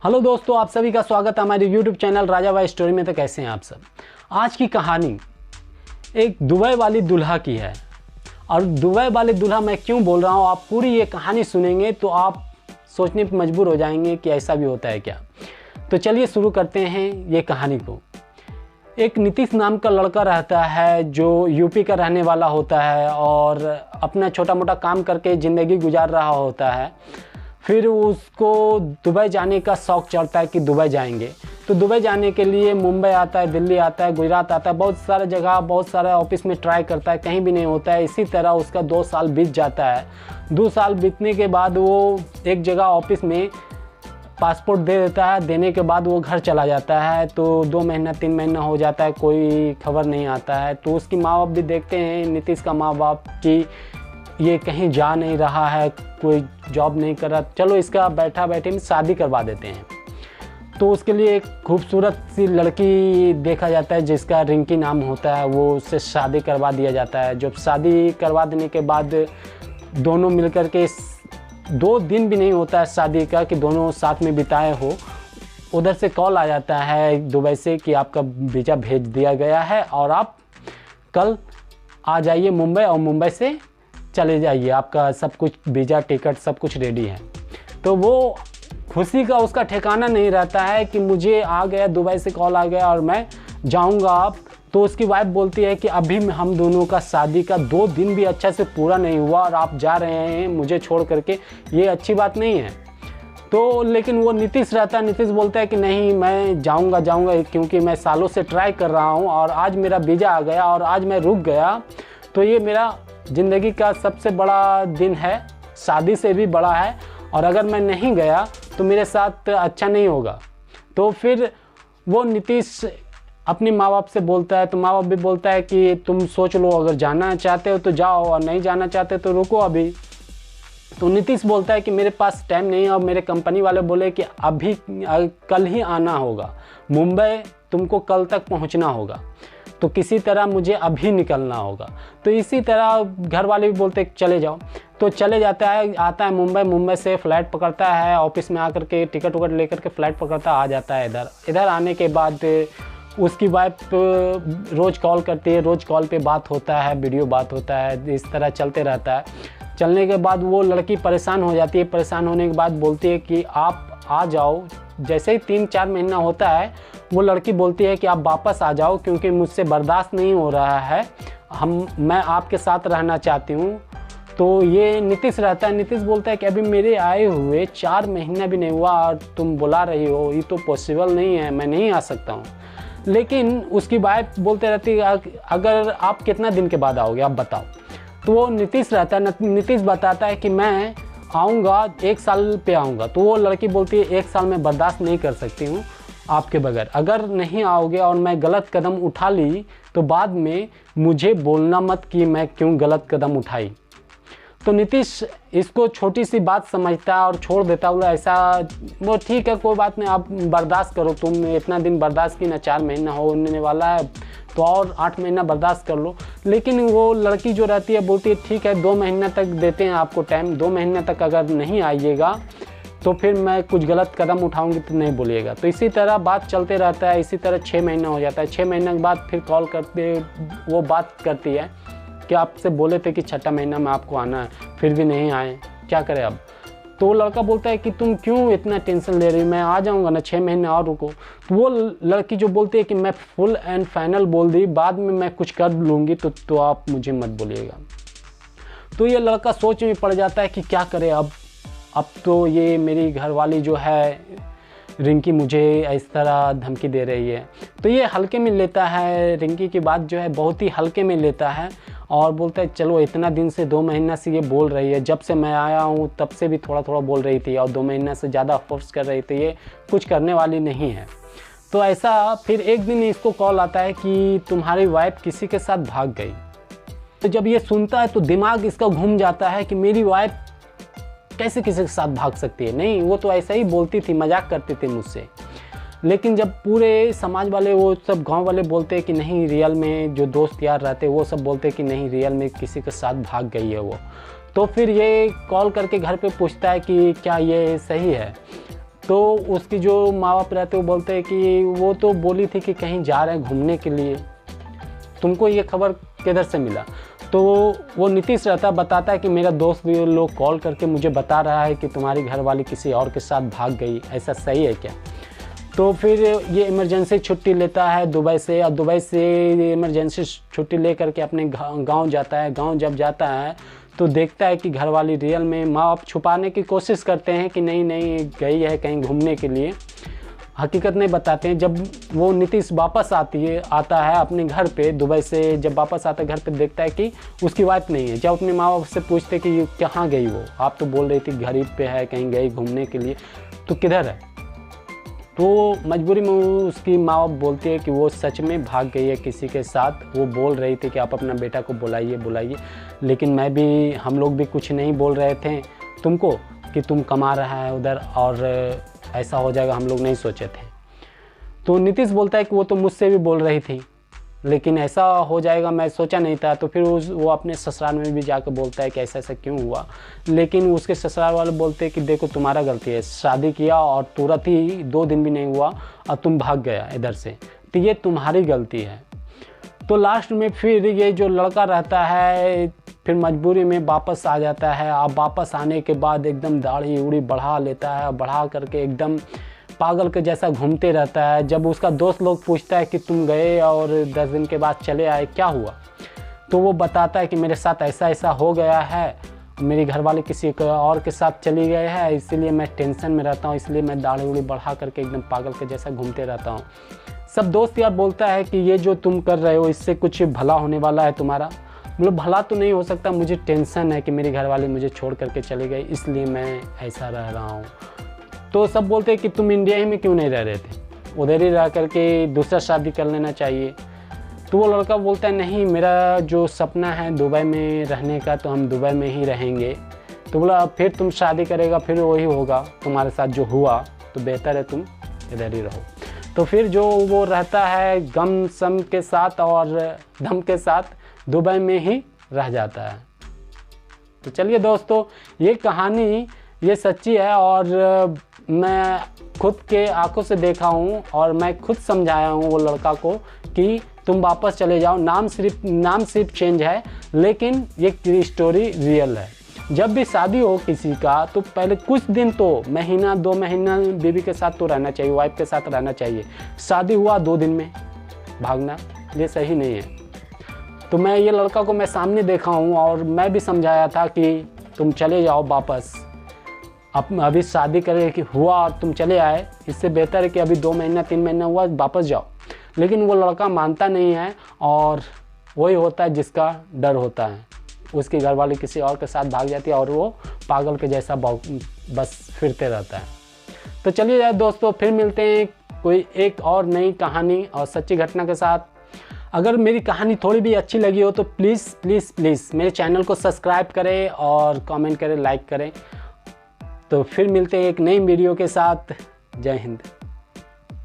Hello दोस्तों, आप सभी का स्वागत है हमारे YouTube चैनल राजा भाई स्टोरी में। तो कैसे हैं आप सब। आज की कहानी एक दुबई वाली दूल्हा की है। और दुबई वाली दूल्हा मैं क्यों बोल रहा हूँ, आप पूरी ये कहानी सुनेंगे तो आप सोचने पर मजबूर हो जाएंगे कि ऐसा भी होता है क्या। तो चलिए शुरू करते हैं ये कहानी को। एक नीतीश नाम का लड़का रहता है जो यूपी का रहने वाला होता है और अपना छोटा मोटा काम करके ज़िंदगी गुजार रहा होता है। फिर उसको दुबई जाने का शौक़ चढ़ता है कि दुबई जाएंगे। तो दुबई जाने के लिए मुंबई आता है, दिल्ली आता है, गुजरात आता है, बहुत सारा जगह बहुत सारा ऑफिस में ट्राई करता है, कहीं भी नहीं होता है। इसी तरह उसका 2 साल बीत जाता है। 2 साल बीतने के बाद वो एक जगह ऑफिस में पासपोर्ट दे देता है। देने के बाद वो घर चला जाता है। तो 2 महीना 3 महीना हो जाता है, कोई खबर नहीं आता है। तो उसकी माँ बाप भी देखते हैं, नीतीश का माँ बाप, कि ये कहीं जा नहीं रहा है, कोई जॉब नहीं कर रहा, चलो इसका बैठा बैठे में शादी करवा देते हैं। तो उसके लिए एक खूबसूरत सी लड़की देखा जाता है जिसका रिंकी नाम होता है, वो उससे शादी करवा दिया जाता है। जब शादी करवा देने के बाद दोनों मिलकर के 2 दिन भी नहीं होता है शादी का कि दोनों साथ में बिताए हो, उधर से कॉल आ जाता है दुबई से कि आपका वीज़ा भेज दिया गया है और आप कल आ जाइए मुंबई और मुंबई से चले जाइए, आपका सब कुछ वीज़ा टिकट सब कुछ रेडी है। तो वो खुशी का उसका ठिकाना नहीं रहता है कि मुझे आ गया, दुबई से कॉल आ गया और मैं जाऊंगा अब। तो उसकी वाइफ बोलती है कि अभी हम दोनों का शादी का 2 दिन भी अच्छा से पूरा नहीं हुआ और आप जा रहे हैं मुझे छोड़ करके, ये अच्छी बात नहीं है। तो लेकिन वो नीतीश रहता है, नीतीश बोलता है कि नहीं मैं जाऊंगा क्योंकि मैं सालों से ट्राई कर रहा हूँ और आज मेरा वीज़ा आ गया और आज मैं रुक गया तो ये मेरा ज़िंदगी का सबसे बड़ा दिन है, शादी से भी बड़ा है। और अगर मैं नहीं गया तो मेरे साथ अच्छा नहीं होगा। तो फिर वो नीतीश अपने माँ बाप से बोलता है, तो माँ बाप भी बोलता है कि तुम सोच लो, अगर जाना चाहते हो तो जाओ और नहीं जाना चाहते तो रुको अभी। तो नीतीश बोलता है कि मेरे पास टाइम नहीं है और मेरे कंपनी वाले बोले कि अभी कल ही आना होगा मुंबई, तुमको कल तक पहुंचना होगा, तो किसी तरह मुझे अभी निकलना होगा। तो इसी तरह घर वाले भी बोलते चले जाओ। तो चले जाता है, आता है मुंबई से फ़्लाइट पकड़ता है, ऑफिस में आकर के टिकट वगैरह लेकर के फ़्लाइट पकड़ता आ जाता है इधर आने के बाद उसकी वाइफ रोज़ कॉल करती है, रोज़ कॉल पे बात होता है, वीडियो बात होता है, इस तरह चलते रहता है। चलने के बाद वो लड़की परेशान हो जाती है। परेशान होने के बाद बोलती है कि आप आ जाओ। जैसे ही 3-4 महीना होता है वो लड़की बोलती है कि आप वापस आ जाओ क्योंकि मुझसे बर्दाश्त नहीं हो रहा है, मैं आपके साथ रहना चाहती हूँ। तो ये नीतीश रहता है, नीतीश बोलता है कि अभी मेरे आए हुए 4 महीना भी नहीं हुआ और तुम बुला रही हो, ये तो पॉसिबल नहीं है, मैं नहीं आ सकता हूँ। लेकिन उसकी वाइफ बोलते रहती है अगर आप कितना दिन के बाद आओगे आप बताओ। तो वो नीतीश रहता है, नीतीश बताता है कि मैं आऊँगा 1 साल पे आऊँगा। तो वो लड़की बोलती है 1 साल में बर्दाश्त नहीं कर सकती हूँ आपके बगैर, अगर नहीं आओगे और मैं गलत कदम उठा ली तो बाद में मुझे बोलना मत कि मैं क्यों गलत कदम उठाई। तो नीतीश इसको छोटी सी बात समझता है और छोड़ देता है। ऐसा वो ठीक है, कोई बात नहीं, आप बर्दाश्त करो, तुम इतना दिन बर्दाश्त की ना, 4 महीना होने वाला है तो और 8 महीना बर्दाश्त कर लो। लेकिन वो लड़की जो रहती है बोलती है ठीक है 2 महीना तक देते हैं आपको टाइम, 2 महीने तक अगर नहीं आइएगा तो फिर मैं कुछ गलत कदम उठाऊंगी तो नहीं बोलिएगा। तो इसी तरह बात चलते रहता है। इसी तरह 6 महीना हो जाता है। 6 महीने के बाद फिर कॉल करते वो बात करती है कि आपसे बोले थे कि 6ठा महीना में आपको आना है, फिर भी नहीं आए, क्या करें अब। तो लड़का बोलता है कि तुम क्यों इतना टेंशन ले रही हो, मैं आ जाऊंगा ना, 6 महीने और रुको। तो वो लड़की जो बोलती है कि मैं फुल एंड फाइनल बोल दी, बाद में मैं कुछ कर लूँगी तो आप मुझे मत बोलिएगा। तो ये लड़का सोच में पड़ जाता है कि क्या करे अब तो ये मेरी घरवाली जो है रिंकी मुझे इस तरह धमकी दे रही है। तो ये हल्के में लेता है, रिंकी की बात जो है बहुत ही हल्के में लेता है और बोलता है चलो इतना दिन से 2 महीना से ये बोल रही है, जब से मैं आया हूँ तब से भी थोड़ा थोड़ा बोल रही थी और 2 महीना से ज़्यादा फोर्स कर रही थी, ये कुछ करने वाली नहीं है। तो ऐसा फिर एक दिन इसको कॉल आता है कि तुम्हारी वाइफ किसी के साथ भाग गई। तो जब ये सुनता है तो दिमाग इसका घूम जाता है कि मेरी वाइफ कैसे किसी के साथ भाग सकती है, नहीं वो तो ऐसा ही बोलती थी, मजाक करती थी मुझसे। लेकिन जब पूरे समाज वाले, वो सब गांव वाले बोलते हैं कि नहीं रियल में, जो दोस्त यार रहते वो सब बोलते हैं कि नहीं रियल में किसी के साथ भाग गई है वो। तो फिर ये कॉल करके घर पे पूछता है कि क्या ये सही है। तो उसकी जो माँ बाप रहते वो बोलते हैं कि वो तो बोली थी कि कहीं जा रहे हैं घूमने के लिए, तुमको ये खबर किधर से मिला? तो वो नीतीश रहता बताता है कि मेरा दोस्त भी लोग कॉल करके मुझे बता रहा है कि तुम्हारी घरवाली किसी और के साथ भाग गई, ऐसा सही है क्या? तो फिर ये इमरजेंसी छुट्टी लेता है दुबई से, और दुबई से इमरजेंसी छुट्टी ले करके अपने गांव जाता है। गांव जब जाता है तो देखता है कि घरवाली रियल में, माँ बाप छुपाने की कोशिश करते हैं कि नहीं नहीं गई है कहीं घूमने के लिए, हकीकत नहीं बताते हैं। जब वो नीतीश वापस आता है अपने घर पे दुबई से, जब वापस आता है घर पे देखता है कि उसकी वाइफ नहीं है। जब अपने माँ बाप से पूछते कि कहाँ गई वो, आप तो बोल रही थी घर पे है, कहीं गई घूमने के लिए, तो किधर है? तो मजबूरी में उसकी माँ बाप बोलती है कि वो सच में भाग गई है किसी के साथ। वो बोल रही थी कि आप अपना बेटा को बुलाइए, लेकिन हम लोग भी कुछ नहीं बोल रहे थे तुमको कि तुम कमा रहा है उधर और ऐसा हो जाएगा, हम लोग नहीं सोचे थे। तो नीतीश बोलता है कि वो तो मुझसे भी बोल रही थी, लेकिन ऐसा हो जाएगा मैं सोचा नहीं था। तो फिर वो अपने ससुराल में भी जाकर बोलता है कि ऐसा ऐसा क्यों हुआ, लेकिन उसके ससुराल वाले बोलते हैं कि देखो तुम्हारा गलती है, शादी किया और तुरंत ही 2 दिन भी नहीं हुआ और तुम भाग गया इधर से, तो ये तुम्हारी गलती है। तो लास्ट में फिर ये जो लड़का रहता है फिर मजबूरी में वापस आ जाता है। अब वापस आने के बाद एकदम दाढ़ी उड़ी बढ़ा लेता है, बढ़ा करके एकदम पागल के जैसा घूमते रहता है। जब उसका दोस्त लोग पूछता है कि तुम गए और 10 दिन के बाद चले आए, क्या हुआ? तो वो बताता है कि मेरे साथ ऐसा ऐसा हो गया है, मेरी घरवाली किसी और के साथ चली गई है, इसीलिए मैं टेंशन में रहता हूँ, इसलिए मैं दाढ़ी उड़ी बढ़ा करके एकदम पागल के जैसा घूमते रहता हूँ। सब दोस्त यार बोलता है कि ये जो तुम कर रहे हो इससे कुछ भला होने वाला है तुम्हारा? मतलब भला तो नहीं हो सकता, मुझे टेंशन है कि मेरी घरवाली मुझे छोड़ करके चली गई, इसलिए मैं ऐसा रह रहा हूँ। तो सब बोलते हैं कि तुम इंडिया ही में क्यों नहीं रह रहे थे, उधर ही रह करके दूसरा शादी कर लेना चाहिए। तो वो लड़का बोलता है नहीं, मेरा जो सपना है दुबई में रहने का, तो हम दुबई में ही रहेंगे। तो बोला फिर तुम शादी करेगा फिर वही होगा तुम्हारे साथ जो हुआ, तो बेहतर है तुम इधर ही रहो। तो फिर जो वो रहता है गम सम के साथ और दम के साथ दुबई में ही रह जाता है। तो चलिए दोस्तों, ये कहानी ये सच्ची है और मैं खुद के आंखों से देखा हूँ और मैं खुद समझाया हूँ वो लड़का को कि तुम वापस चले जाओ। नाम सिर्फ चेंज है, लेकिन ये स्टोरी रियल है। जब भी शादी हो किसी का तो पहले कुछ दिन तो महीना 2 महीना बीवी के साथ तो रहना चाहिए, वाइफ के साथ रहना चाहिए। शादी हुआ 2 दिन में भागना ये सही नहीं है। तो मैं ये लड़का को मैं सामने देखा हूँ और मैं भी समझाया था कि तुम चले जाओ वापस, अब अभी शादी करे कि हुआ और तुम चले आए, इससे बेहतर है कि अभी 2 महीना 3 महीना हुआ वापस जाओ। लेकिन वो लड़का मानता नहीं है और वही होता है जिसका डर होता है, उसकी घरवाली किसी और के साथ भाग जाती है और वो पागल के जैसा बस फिरते रहता है। तो चलिए यार दोस्तों, फिर मिलते हैं कोई एक और नई कहानी और सच्ची घटना के साथ। अगर मेरी कहानी थोड़ी भी अच्छी लगी हो तो प्लीज़ प्लीज़ प्लीज़ मेरे चैनल को सब्सक्राइब करें और कमेंट करें, लाइक करें। तो फिर मिलते हैं एक नई वीडियो के साथ। जय हिंद।